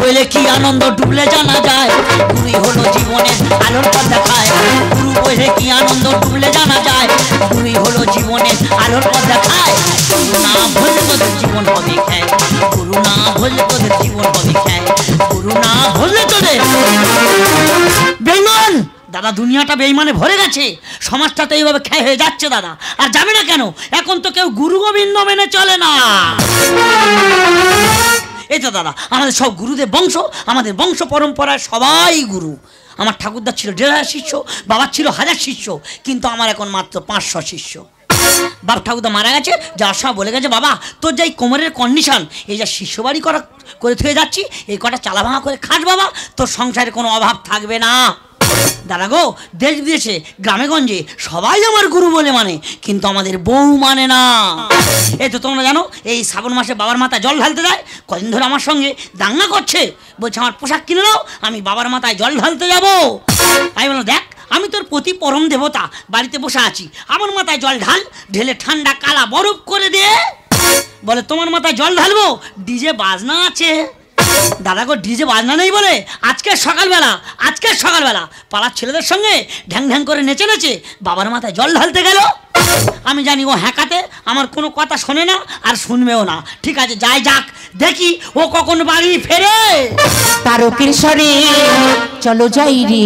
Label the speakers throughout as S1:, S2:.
S1: হইলে কি আনন্দ ডুবলে জানা যায়, গুরুই হলো জীবনের আলোর পথ দেখায়। গুরু হইলে কি আনন্দ ডুবলে জানা যায়, গুরুই হলো জীবনের আলোর পথ দেখায়। গুরু না ভুললে তোদের জীবন হবে খ্যায়, গুরু না ভুললে তোদের জীবন হবে খ্যায়, গুরু না ভুললে তোদের। বেঈমান দাদা, দুনিয়াটা বেঈমানে ভরে গেছে, সমাজটা তো এইভাবে ক্ষয় হয়ে যাচ্ছে দাদা। আর যাবে না কেন, এখন তো কেউ গুরু গোবিন্দ মেনে চলে না। এই তো দাদা, আমাদের সব গুরুদের বংশ, আমাদের বংশ পরম্পরায় সবাই গুরু। আমার ঠাকুরদা ছিল 1,500 শিষ্য, বাবার ছিল 1000 শিষ্য, কিন্তু আমার এখন মাত্র 500 শিষ্য। বাপ ঠাকুরদা মারা গেছে, যাওয়ার সময় বলে গেছে, বাবা তোর যাই কোমরের কন্ডিশন, এই যা শিষ্য বাড়ি করে থুয়ে যাচ্ছি, এই কটা চালা ভাঙা করে খাস বাবা, তোর সংসারে কোনো অভাব থাকবে না। দাদা গো, দেশ বিদেশে গ্রামে গঞ্জে সবাই আমার গুরু বলে মানে, কিন্তু আমাদের বউ মানে না। এই তো তোমরা জানো, এই শ্রাবণ মাসে বাবার মাথায় জল ঢালতে দেয়। কদিন ধরে আমার সঙ্গে দাঙ্গা করছে, বলছে আমার পোশাক কিনে নাও, আমি বাবার মাথায় জল ঢালতে যাব। আমি বললাম, দেখ আমি তোর প্রতি পরম দেবতা, বাড়িতে বসে আছি, আমার মাথায় জল ঢাল, ঢেলে ঠান্ডা কালা বরফ করে দে। বলে তোমার মাথায় জল ঢালবো, ডিজে বাজনা আছে। দাদা গো, ডিজে বাজনা নেই বলে আজকের সকালবেলা পাড়ার ছেলেদের সঙ্গে ঢ্যাং ঢ্যাং করে নেচে নেচে বাবার মাথায় জল ঢালতে গেল। আমি জানি ও হ্যাকাতে আমার কোনো কথা শোনে না, আর শুনবেও না। ঠিক আছে, যাই যাক, দেখি ও কখন বাড়ি ফেরে।
S2: তারকের স্বরে চলো যাই রে,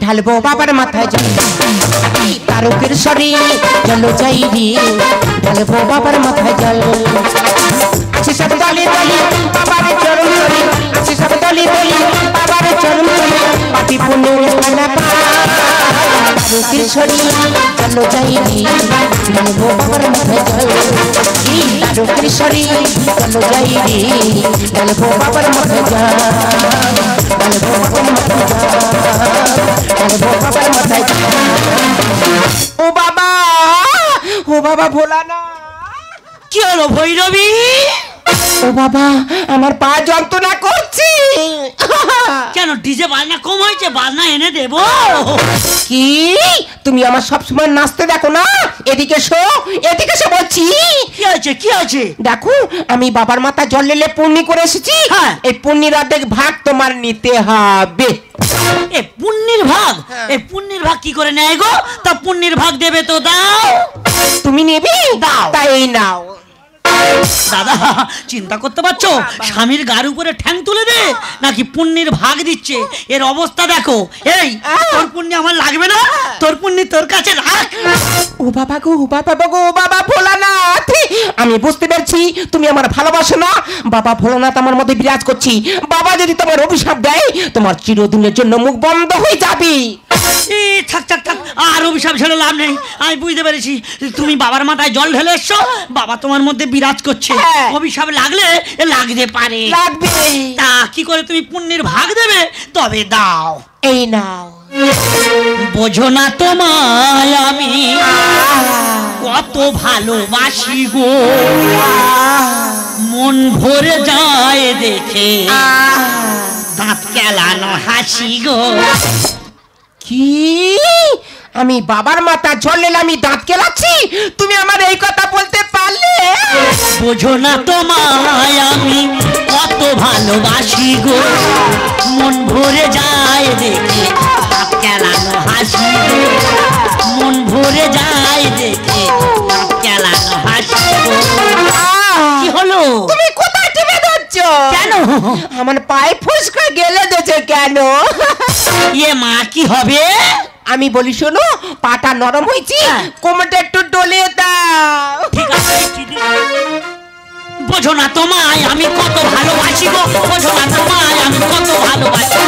S2: ঢালবো বাবার মাথায় জল। তারকের স্বরে চলো যাই রে, ঢালবো বাবার মাথায় জল। আছে সব দলে দলে বাবার চরণ তলে, আছে সব দলে দলে বাবার চরণ তলে, পাপি পুণ্যের খানা পায়। তারকের স্বরে চলো যাই রে, ঢালবো বাবার মাথায় জল। তারকের স্বরে চলো যাই রে, ঢালবো বাবার মাথায় জল। ঢালবো বাবার মাথায় জল, ঢালবো বাবার মাথায় জল। ও বাবা, ও বাবা ভোলা না।
S1: কি হলো ভৈরবী?
S2: ও বাবা, আমার পা যন্ত্রণা করছে।
S1: কেন, ডিজে বাজনা কম হয়েছে? বাজনা এনে দেব।
S2: কি তুমি আমার সব সময় নাচতে দেখো না? এদিকে শো, এদিকে শো বলছি।
S1: কি হয়েছে, কি হয়েছে?
S2: দেখো, আমি বাবার মাথা জল ঢেলে পুণ্যি করে এসেছি।
S1: হ্যাঁ।
S2: এই পুণ্যির অর্ধেক ভাগ তোমার নিতে হবে।
S1: এ পুণ্যির ভাগ? এই পুণ্যির ভাগ কি করে নেয় গো? তা পুণ্যির ভাগ দেবে তো দাও।
S2: তুমি নেবে?
S1: দাও।
S2: তাই নাও।
S1: দাদা, চিন্তা করতে পারছো, স্বামীর গার উপরে ঠ্যাং তুলে দে নাকি পুণ্যির ভাগ দিচ্ছে। এর অবস্থা দেখো। এই তোর পুণ্য আমার লাগবে না, তোর পুণ্য তোর কাছে রাখ।
S2: ও বাবা গো, ও বাবা গো, ও বাবা ভোলানাথ, আমি বুঝতে পারছি তুমি আমার ভালোবাসো না। বাবা ভোলানাথ আমার মধ্যে বিরাজ করছি। বাবা যদি তোমার অভিশাপ দেয়, তোমার চিরদিনের জন্য মুখ বন্ধ হয়ে যাবে।
S1: থাক থাক থাক, আর অভিশাপ ছেড়ে লাভ নেই। আমি বুঝতে পেরেছি, তুমি বাবার মাথায় জল ঢেলে এসছো, বাবা তোমার মধ্যে বিরাজ করছে। অভিশাপ লাগলে লাগতে পারে,
S2: লাগবে।
S1: তা কি করে তুমি পুণ্যের ভাগ দেবে? তবে দাও,
S2: এই নাও।
S1: বোঝো না তোমায় আমি কত ভালোবাসি গো, মন ভরে যায় দেখে দাঁত কেলানো হাসি গো।
S2: কি আমি বাবার মাথা জল ঢেলে আমি দাঁত কেলাচ্ছি? তুমি আমার এই কথা বলতে পারলে?
S1: বোঝো না তোমায় আমি কত ভালোবাসি গো, মন ভরে যায় দেখে দাঁত কেলানো হাসি গো, মন ভরে যায় দেখে দাঁত কেলানো হাসি গো। কি হলো?
S2: তুমি কোথায় টিপে ধরছ?
S1: কেন?
S2: আমার পায়ে ফুসকা গেলে দিয়েছে কেন?
S1: ইয়ে মা, কি হবে?
S2: আমি বলি শোনো, পাটা নরম হয়েছে, কোমরটা একটু ডলে দাও।
S1: ঠিক আছে, বোঝো না তোমায় আমি কত ভালোবাসি গো, বোঝো না তোমায় আমি কত ভালোবাসি।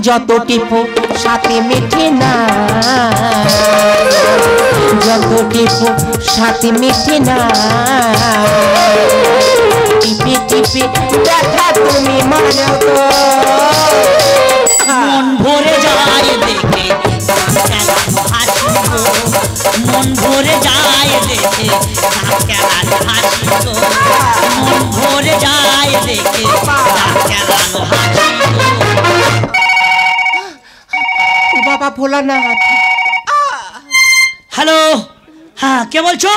S2: যত টিপো সাথে মেটে না, যত টিপো সাথে মেটে না, টিপে টিপে দেখা তুমি মারো গো।
S1: মন ভরে যায় দেখে হাসি গো, মন ভরে যায় দেখে কেলানো হাসি গো, মন ভরে যায় দেখে কেলানো হাসি গো।
S2: বাবা ভোলানাথ।
S1: হ্যালো, হ্যাঁ কে বলছো?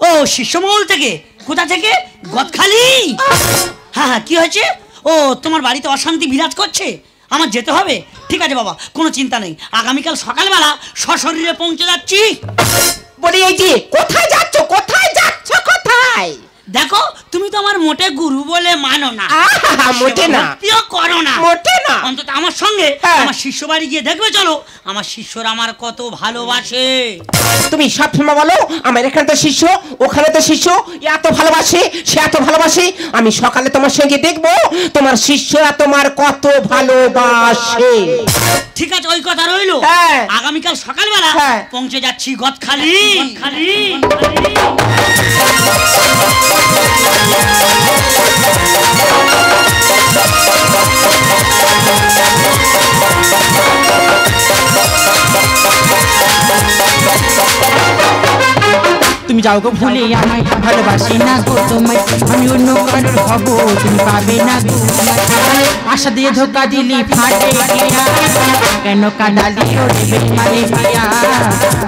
S1: ও শিষ্যমহল থেকে। কোথা থেকে? গদখালি। হ্যাঁ হ্যাঁ, কি হয়েছে? ও, তোমার বাড়িতে অশান্তি বিরাজ করছে, আমার যেতে হবে। ঠিক আছে বাবা, কোনো চিন্তা নেই, আগামীকাল সকালবেলা সশরীরে পৌঁছে যাচ্ছি।
S2: বলি এই যে কোথায় যাচ্ছ, কোথায় যাচ্ছ, কোথায়?
S1: দেখো, তুমি তো আমার মোটে গুরু বলে মানো না,
S2: মোটে না,
S1: করো না,
S2: মোটে না।
S1: অন্তত আমার সঙ্গে আমার শিষ্য বাড়ি গিয়ে দেখবে চলো, আমার শিষ্যরা আমার কত ভালোবাসে।
S2: তুমি সবসময় বলো আমার এখানে তো শিষ্য, ওখানে তো শিষ্য, এত ভালোবাসে, সে এত ভালোবাসে। আমি সকালে তোমার সঙ্গে দেখবো তোমার শিষ্যরা তোমার কত ভালোবাসে।
S1: ঠিক আছে, ওই কথা রইলো। আগামীকাল সকালবেলা পৌঁছে যাচ্ছি গদখালি।
S3: তুমি যাও গো ভুলে আমায়, ভালোবাসি না গো তোমায়, আমি অন্য কারোর হব, তুমি পাবে না গো। আশা দিয়ে ধোকা দিলি ফাটে গিয়া, কেন কাঁদালি ওরে বেইমানে পিয়া,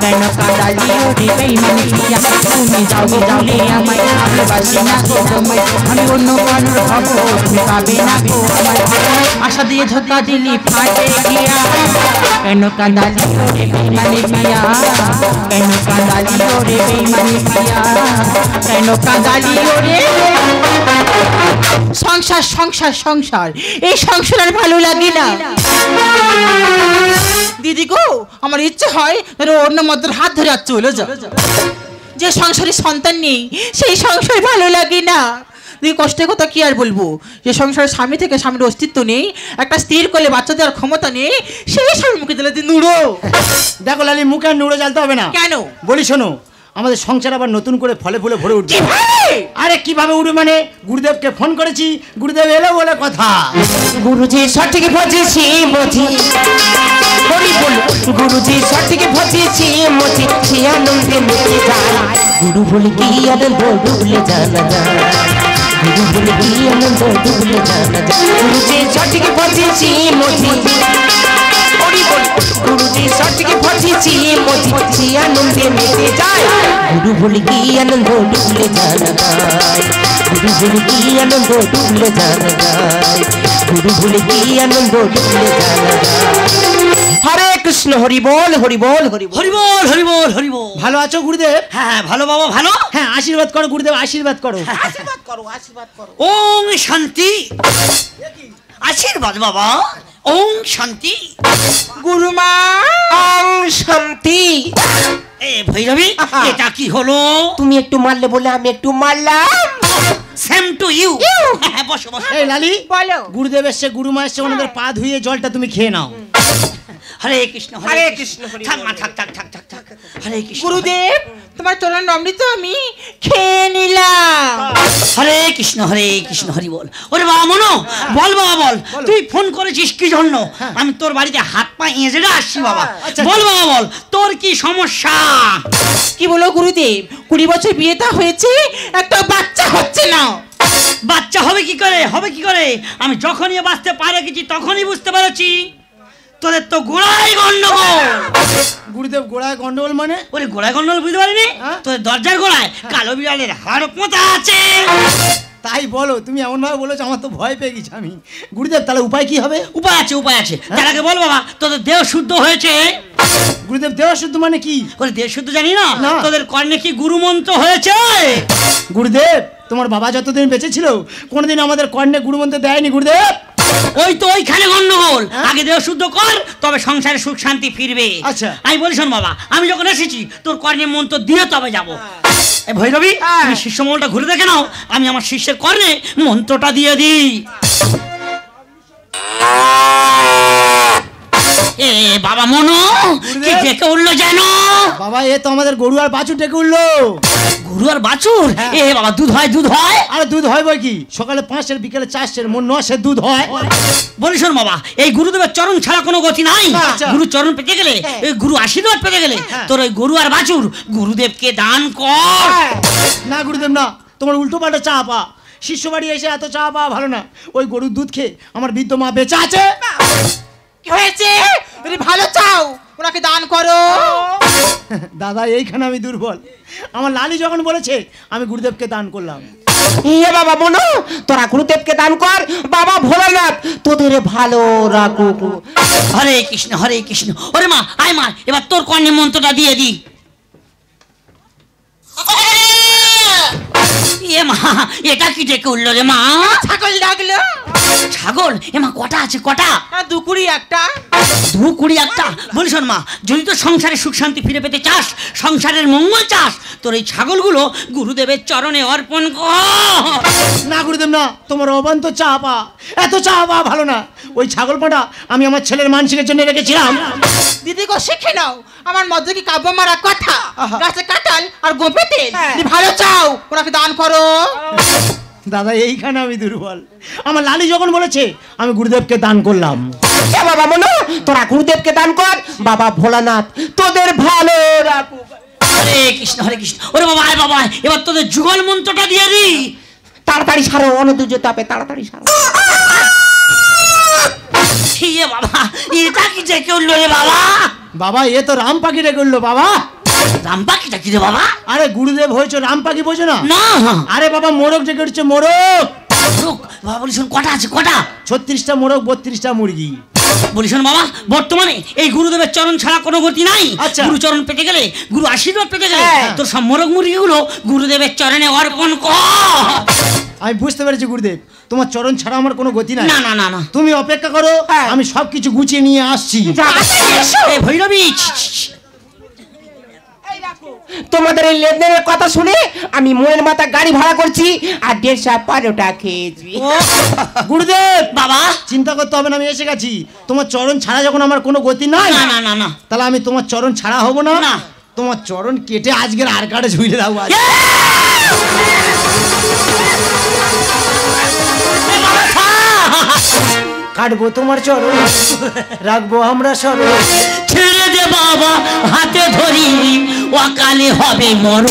S3: কেন কাঁদালি ওরে বেইমানে পিয়া। তুমি যাও গো ভুলে আমায়, ভালোবাসি না গো তোমায়, আমি অন্য কারোর হব, তুমি পাবে না গো আমায়। আশা দিয়ে ধোকা দিলি ফাটে গিয়া, কেন কাঁদালি ওরে বেইমানে পিয়া, কেন কাঁদালি ওরে বেইমানে। সংসার সংসার সংসার, এই সংসার আর ভালো লাগে না দিদি গো। আমার ইচ্ছে হয় অন্য মধ্যে হাত ধরে আর চলে যাও। যে সংসারে সন্তান নেই সেই সংসার ভালো লাগে না। তুই কষ্টের কথা কি আর বলবো, যে সংসারের স্বামী থেকে স্বামীর অস্তিত্ব নেই, একটা স্ত্রীর কোলে বাচ্চা দেওয়ার ক্ষমতা নেই, সেই স্বামী মুখে দিলে নুড়ো।
S4: দেখো লালি, মুখে আর নুড়ো জ্বালতে হবে না।
S3: কেন?
S4: বলি শোনো, আমাদের সংসার আবার নতুন করে ফলে ফুলে ভরে উঠবে। আরে কিভাবে উঠবে মানে, গুরুদেবকে ফোন করেছি, গুরুদেব এলো বলে কথা।
S2: গুরুজি সঠিক বুঝেছি বুঝি, গুরুজি সঠিক বুঝেছি মুঝি, সে আনন্দে মেতে যায়। গুরু বলে কি আনন্দ ডুবলে জানা যায়, গুরু বলে কি আনন্দ ডুবলে জানা যায়। গুরুজি সঠিক বুঝেছি মুঝি, গুরুজি সঠিক বুঝেছি মুঝি, সে আনন্দে মেতে যায়। গুরু বলে কি আনন্দ ডুবলে জানা যায়, গুরু বলে কি আনন্দ ডুবলে জানা যায়, গুরু বলে কি আনন্দ ডুবলে জানা যায়। হরে কৃষ্ণ, হরি বল, হরি বল, হরি বল,
S1: হরি বল, হরি বল, হরি বল।
S4: ভালো আছো গুরুদেব?
S1: হ্যাঁ ভালো বাবা, ভালো।
S4: হ্যাঁ, আশীর্বাদ করো গুরুদেব, আশীর্বাদ করো।
S2: আশীর্বাদ করো, আশীর্বাদ করো।
S1: ওম শান্তি। আশীর্বাদ বাবা, ওম শান্তি।
S2: গুরুমা ওম শান্তি।
S1: এ ভৈরবী, এটা কি হলো?
S2: তুমি একটু মারলে বলে আমি একটু মারলাম।
S1: Same to you. বসো বসো।
S4: এই লালি,
S2: বলো।
S4: গুরুদেব এসছে, গুরুমা এসছে, ওনাদের পা ধুয়ে জলটা তুমি খেয়ে নাও।
S1: হরে কৃষ্ণ,
S2: হরে কৃষ্ণ, হরি
S1: থাক
S2: বল।
S1: মা, থাক থাক থাক থাক থাক। হরে কৃষ্ণ।
S3: গুরুদেব, তোমার চরণ অমৃত আমি খেয়ে নিলাম।
S1: হরে কৃষ্ণ, হরে কৃষ্ণ, হরি বল। ওরে বাবা মনো, বল বাবা বল, তুই ফোন করেছিস কি জন্য? আমি তোর বাড়িতে হাত পা এঁজেড়ে আসছি বাবা। বল বাবা বল, তোর কি সমস্যা?
S3: কি বলো গুরুদেব, 20 বছর বিয়েটা হয়েছে, একটা বাচ্চা হচ্ছে না।
S1: বাচ্চা হবে কি করে, হবে কি করে? আমি যখনই বাঁচতে পারে গেছি তখনই বুঝতে পেরেছি তোদের তো গোড়ায় গন্ডগোল।
S4: গুরুদেব গোড়ায় গন্ডগোল মানে?
S1: ওরে গোড়ায় গন্ডগোল বুঝতে পারিনি? তোদের দরজার গোড়ায় কালো বিড়ালের হাড় পোঁতা আছে।
S4: তাই বলো, তুমি এমন ভাবে বলেছো আমার তো ভয় পেয়ে গেছি আমি। গুরুদেব তাহলে উপায় কি হবে?
S1: উপায় আছে, উপায় আছে। তার আগে বল বাবা, তোদের দেহ শুদ্ধ হয়েছে?
S4: গুরুদেব দেহ শুদ্ধ মানে কি?
S1: ওরে দেহ শুদ্ধ জানি না,
S4: না।
S1: তোদের কর্ণে কি গুরুমন্ত্র হয়েছে?
S4: গুরুদেব তোমার বাবা যতদিন বেঁচে ছিল কোনোদিন আমাদের কর্ণে গুরুমন্ত্র দেয়নি গুরুদেব।
S1: ওই তো ওইখানে গন্ডগোল। আগে দেহ শুদ্ধ কর, তবে সংসারে সুখ শান্তি ফিরবে।
S4: আচ্ছা।
S1: আমি বলি শোন বাবা, আমি যখন এসেছি তোর কর্ণে মন্ত্র দিয়ে তবে যাবো। এই ভৈরবী, তুমি শিষ্যমহলটা ঘুরে দেখে নাও, আমি আমার শিষ্যের কর্ণে মন্ত্রটা দিয়ে দিই। এ বাবা মনো, কি ডেকে উঠলো যেন?
S4: বাবা এ তো আমাদের গরু আর বাছুর ডেকে উঠলো।
S1: গরু আর বাছুর? এ বাবা, দুধ হয়, দুধ হয়?
S4: আরে দুধ হয় বই কি, সকালে 5 বিকেলে 4 মন 9 দুধ হয়।
S1: বলি শোন বাবা, এই গুরুদেবের চরণ ছাড়া কোনো গতি নাই। গুরু চরণ পেতে গেলে, এই গুরু আশীর্বাদ পেতে গেলে তোর ওই গরু আর বাছুর গুরুদেবকে দান কর।
S4: না গুরুদেব না, তোমার উল্টো পাল্টা চা পা। শিষ্য বাড়ি এসে এত চা পাওয়া ভালো না। ওই গরুর দুধ খেয়ে আমার বৃদ্ধ মা বেঁচে আছে।
S3: কি হয়েছে? তুমি ভালো চাও, ওনাকে দান করো।
S4: দাদা এইখানে আমি দুর্বল। আমার লালি যখন বলেছে আমি গুরুদেবকে দান করলাম।
S2: ইয়ে বাবা মনো, তোরা গুরুদেবকে দান কর, বাবা ভোলানাথ তোদের ভালো রাখুক।
S1: হরে কৃষ্ণ হরে কৃষ্ণ। ওরে মা আয় মা, এবার তোর কর্ণে মন্ত্রটা দিয়ে দি। এ মা, এটা কি ডেকে উঠলো রে মা?
S3: ছাগল ডাকলো।
S1: ছাগল? এ মা কটা আছে কটা?
S3: 2 একটা।
S1: 2 একটা? বলি শোন মা, যদি তো সংসারে সুখ শান্তি ফিরে পেতে চাস, সংসারের মঙ্গল চাস, তোর এই ছাগলগুলো গুরুদেবের চরণে অর্পণ কর।
S4: না গুরুদেব না, তোমার অবান্ত চা পা, এত চা পা ভালো না। ওই ছাগল পাটা আমি আমার ছেলের মানসিকের জন্য রেখেছিলাম।
S3: দিদি গো শিখে নাও, আমার মধ্যে কি কাব্য মারা কথা,
S4: আহা।
S3: গাছে কাঁঠাল আর গোপে তেল।
S2: হ্যাঁ।
S3: যদি ভালো চাও ওনাকে দান করো।
S4: দাদা এইখানে আমি দুর্বল, আমার লালি যখন বলেছে আমি গুরুদেবকে দান করলাম।
S2: এ বাবা মনো, তোরা গুরুদেবকে দান কর, বাবা ভোলানাথ তোদের ভালো রাখুক।
S1: হরে কৃষ্ণ হরে কৃষ্ণ। ওরে বাবা আয় বাবা আয়, এবার তোদের যুগল মন্ত্রটা দিয়ে দি।
S2: তাড়াতাড়ি সারো, অনুদুজ তাপে তাড়াতাড়ি সারো।
S1: এ বাবা, এটা কি ডেকে উঠলো রে বাবা?
S4: বাবা এ তো রাম পাখি রেখে উঠলো বাবা।
S1: রামপাখিটা কি রে বাবা?
S4: আরে গুরুদেব হয়েছে রাম পাখি, বোঝো না?
S1: না
S4: আরে বাবা মোরগ ডেকে উঠছে, মোরগ।
S1: রুক, বাবা বলি শোন, কটা আছে কটা?
S4: 36টা মোরগ, 32টা মুরগি।
S1: বলি শোন বাবা, বর্তমানে এই গুরুদেবের চরণ ছাড়া কোনো গতি নাই।
S4: আচ্ছা।
S1: গুরু চরণ পেতে গেলে, গুরু আশীর্বাদ পেতে গেলে
S2: হ্যাঁ।
S1: তোর সব মোরগ মুরগিগুলো গুরুদেবের চরণে অর্পণ কর।
S4: আমি বুঝতে পেরেছি গুরুদেব, তোমার চরণ ছাড়া আমার কোনো গতি নাই।
S1: না না না না,
S4: তুমি অপেক্ষা করো,
S2: হ্যাঁ।
S4: আমি সবকিছু গুছিয়ে নিয়ে আসছি।
S1: এই ভৈরবী,
S2: তোমাদের এই লেনদেনের কথা শুনে আমি মনের মাথা গাড়ি ভাড়া করছি আর 1.5 পরোটা খেয়েছি।
S4: গুরুদেব
S1: বাবা
S4: চিন্তা করতে হবে না, আমি এসে গেছি। তোমার চরণ ছাড়া যখন আমার কোনো গতি নাই,
S1: না না না না,
S4: তাহলে আমি তোমার চরণ ছাড়া হব না।
S1: না।
S4: তোমার চরণ কেটে আজকের আর কাটে ঝুলে দাও আজ। কাটবো তোমার চরণ, রাখবো আমরা স্মরণ।
S1: ছেড়ে দে বাবা হাতে ধরি, অকালে হবে মরণ।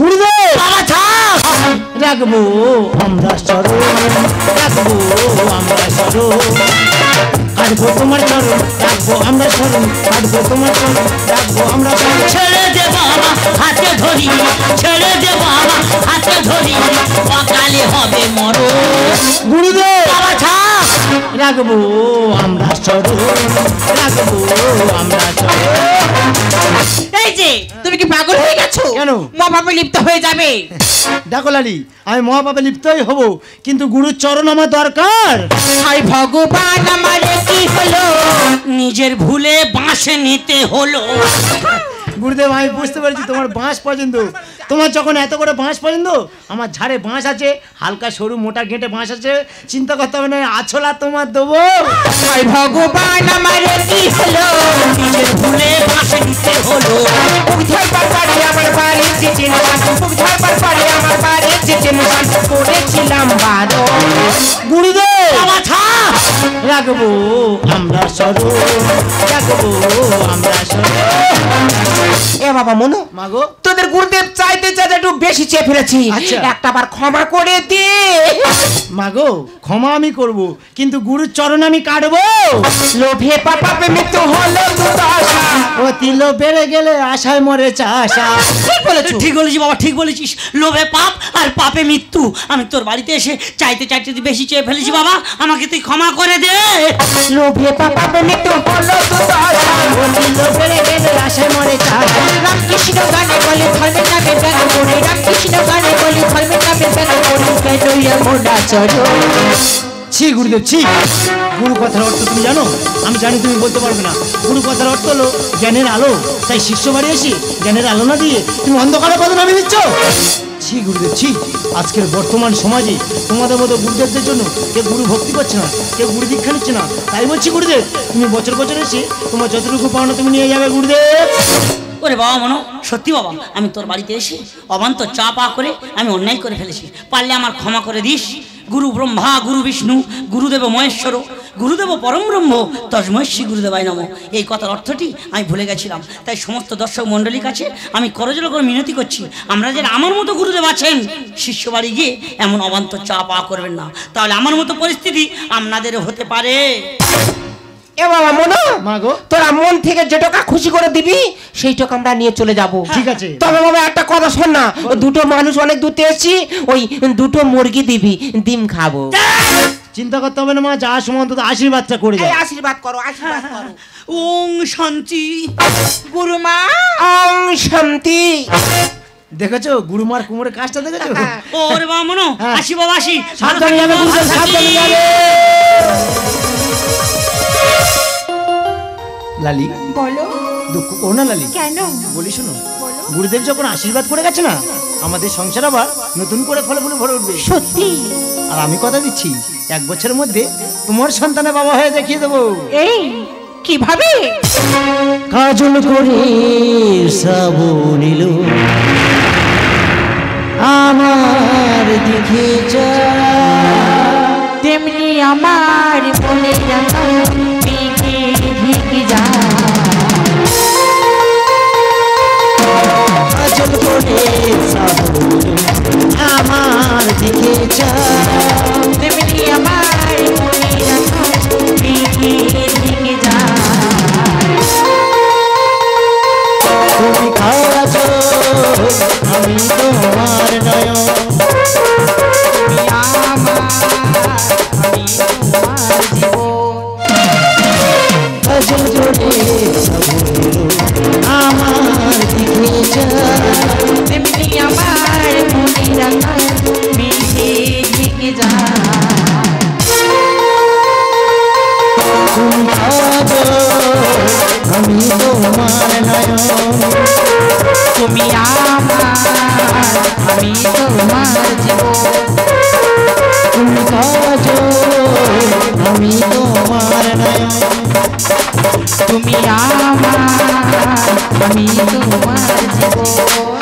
S4: গুরুদেব
S1: বাবা থাক।
S4: রাখবো আমরা স্মরণ, রাখবো আমরা স্মরণ। কাটবো তোমার চরণ, রাখবো আমরা স্মরণ। কাটবো তোমার চরণ, রাখবো আমরা স্মরণ।
S1: ছেড়ে দে বাবা হাতে ধরি, ছেড়ে দে বাবা হাতে ধরি, অকালে হবে মরণ।
S4: গুরুদেব
S1: বাবা থাক।
S4: রাখবো আমরা স্মরণ, রাখবো আমরা স্মরণ।
S3: এই যে তুমি কি পাগল হয়ে গেছো?
S4: কেন?
S3: মহাপাপে লিপ্ত হয়ে যাবে।
S4: দেখো লালি, আমি মহাপাপে লিপ্তই হব, কিন্তু গুরুর চরণ আমার দরকার।
S3: হায় ভগবান আমার কি হলো?
S1: নিজের ভুলে বাঁশে নিতে হলো।
S4: গুরুদেব আমি বুঝতে পারছি তোমার বাঁশ পছন্দ। তোমার যখন এত করে বাঁশ পছন্দ, আমার ঝাড়ে বাঁশ আছে, হালকা সরু মোটা গেঁটে বাঁশ আছে, চিন্তা করতে হবে না, আছলা তোমার দেবো।
S3: হায় ভগবান আমার কি হলো?
S1: নিজের ভুলে বাঁশে নিতে হলো।
S2: বুঝাই পারে আমার বাড়ি যেতে না, বুঝাই পারে আমার বাড়ি যেতে না, করেছিলাম বারো।
S4: গুরুদেব
S1: বাবা থাক।
S4: রাখবো আমরা স্মরণ, রাখবো আমরা স্মরণ।
S2: এ বাবা মনো,
S4: মাগো
S2: তোদের গুরুদেব চাইতে চাইতে একটু বেশি চেয়ে ফেলেছি,
S4: আচ্ছা।
S2: একটা বার ক্ষমা করে দে।
S4: মাগো ক্ষমা আমি করব, কিন্তু গুরুর চরণ আমি কাটবো।
S2: লোভে পাপে মৃত্যু হলো দুর্দশা।
S4: ও তিল বেড়ে গেলে আশায় মরে চাষা।
S1: ঠিক বলেছিস, ঠিক বলেছিস বাবা, ঠিক বলেছিস। লোভে পাপ আর পাপে মৃত্যু। আমি তোর বাড়িতে এসে চাইতে চাইতে বেশি চেয়ে ফেলেছি বাবা, আমাকে তুই ক্ষমা করে দে।
S2: লোভে পাপে মৃত্যু হলো দুর্দশা।
S4: ও তিল বেড়ে গেলে আশায় মরে চাষা।
S3: রামকৃষ্ণ গানে বলে ধর্মের নামে ব্যঙ্গ করে, রামকৃষ্ণ গানে বলে ধর্মের নামে ব্যঙ্গ করে, কেটইয়া মোড়া চলো।
S4: ছি গুরুদেব ছি। গুরু কথার অর্থ তুমি জানো? আমি জানি তুমি বলতে পারবে না। গুরু কথার অর্থ হলো জ্ঞানের আলো, তাই শিষ্য বাড়ি এসে জ্ঞানের আলো না দিয়ে তুমি অন্ধকারে পথে নামিয়ে দিচ্ছ। ছি গুরুদেব ছি। আজকের বর্তমান সমাজে তোমাদের মতো গুরুদেবদের জন্য কেউ গুরু ভক্তি করছে না, কেউ গুরু দীক্ষা নিচ্ছে না। তাই বলছি গুরুদেব, তুমি বছর বছর এসে তোমার যতটুকু পাওনা তুমি নিয়ে যাবে গুরুদেব।
S1: ওরে বাবা মনো, সত্যি বাবা, আমি তোর বাড়িতে এসে অবান্তর চা পা করে আমি অন্যায় করে ফেলেছি, পারলে আমার ক্ষমা করে দিস। গুরু ব্রহ্মা, গুরু বিষ্ণু, গুরুদেব মহেশ্বর, গুরুদেব পরম ব্রহ্ম, তস্মৈ শ্রী গুরুদেবায় নমঃ। এই কথার অর্থটি আমি ভুলে গেছিলাম। তাই সমস্ত দর্শক মণ্ডলীর কাছে আমি করজোড়ে করে মিনতি করছি, আমরা যেন আমার মতো গুরুদেব আছেন, শিষ্য বাড়ি গিয়ে এমন অবান্তর চা পা করবেন না, তাহলে আমার মতো পরিস্থিতি আপনাদেরও হতে পারে।
S2: এ বাবা মনো
S4: মা গো
S2: তোরা মন থেকে যে টাকা খুশি করে দিবি সেই টাকা আমরা নিয়ে চলে যাব।
S4: ঠিক আছে।
S2: তবে বাবা একটা কথা শোন না, দুটো মানুষ অনেক দূর থেকে এসেছি, ওই দুটো মুরগি দিবি, ডিম খাবো।
S4: চিন্তা করতে হবে না মা, যাওয়ার সময় অন্তত আশীর্বাদটা করে যাও।
S2: আশীর্বাদ করো, আশীর্বাদ করো।
S1: ওং শান্তি।
S3: গুরুমা
S2: ওং শান্তি।
S4: দেখেছো গুরুমার কুমোরের কাজটা দেখেছো?
S1: ওরে বাবা মনো, আসি বাবা আসি।
S4: সাবধানে যাবে গুরুদেব, সাবধানে যাবে। লালি
S3: বলো
S4: দুঃখ করো না লালি।
S3: কেন?
S4: বলি শোনো, গুরুদেব যখন আশীর্বাদ করে গেছে না, আমাদের সংসার আবার নতুন করে ফলে ফুলে ভরে উঠবে।
S3: সত্যি?
S4: আর আমি কথা দিচ্ছি 1 বছরের মধ্যে তোমার সন্তানের বাবা হয়ে দেখিয়ে দেবো।
S3: এই কিভাবে?
S4: কাজল করে শ্রাবণ এলো আমার দিকে যা,
S3: তেমনি আমার মনে ঢেকে ঢেকে যা।
S4: কাজল করে শ্রাবণ এলো আমার দিকে যা,
S3: তেমনি আমার মনে ঢেকে ঢেকে যা।
S4: তুমি কাজল আমি তোমার নয়ন,
S3: তুমি আমার আমি তোমার জীবন।
S4: কাজল করে শ্রাবণ এলো আমার দিকে যা,
S3: তেমনি আমার মনে ঢেকে ঢেকে যা।
S4: তুমি কাজল আমি তোমার নয়ন,
S3: তুমি আমার আমি তোমার জীবন।
S4: তুমি কাজল আমি তোমার নয়ন,
S3: তুমি আমার আমি তোমার জীবন।